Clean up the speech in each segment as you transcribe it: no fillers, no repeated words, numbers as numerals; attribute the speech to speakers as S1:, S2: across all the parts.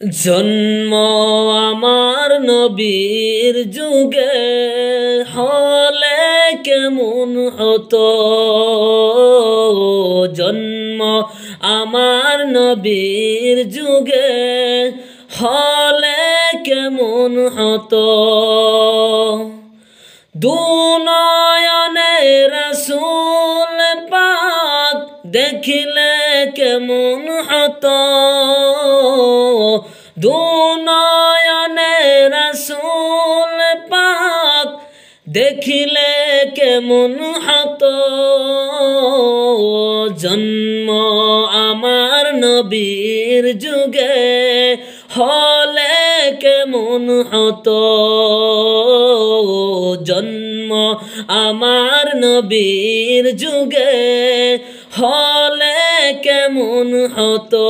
S1: জন্ম আমার নবীর যুগে হলে কেমন হতো। জন্ম আমার নবীর যুগে হলে কেমন হতো। দুনয়নে রাসূল পাক দেখিলে কেমন হতো। দুনয়নে রাসূল পাক দেখিলে কেমন হতো। জন্ম আমার নবীর যুগে হলে কেমন হতো। জন্ম আমার নবীর যুগে হলে কেমন হতো।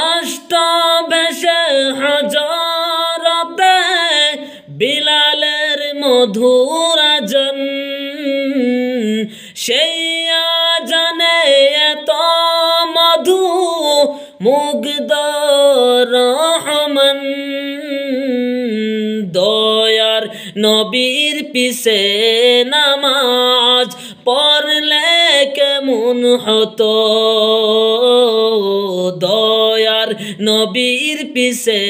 S1: আষ্টবেশে হযরতে বিলালের মধুর আযান, সেই আযানে এত মধু মুগ্ধ রহমান। দয়ার নবীর পিছে নামাজ পড়লে কেমন হতো। দয়ার নবীর পিছে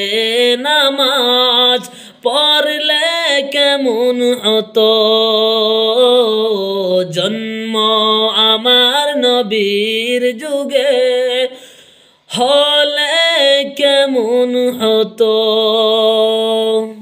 S1: নামাজ পড়লে কেমন হতো। জন্ম আমার নবীর যুগে হলে কেমন হতো।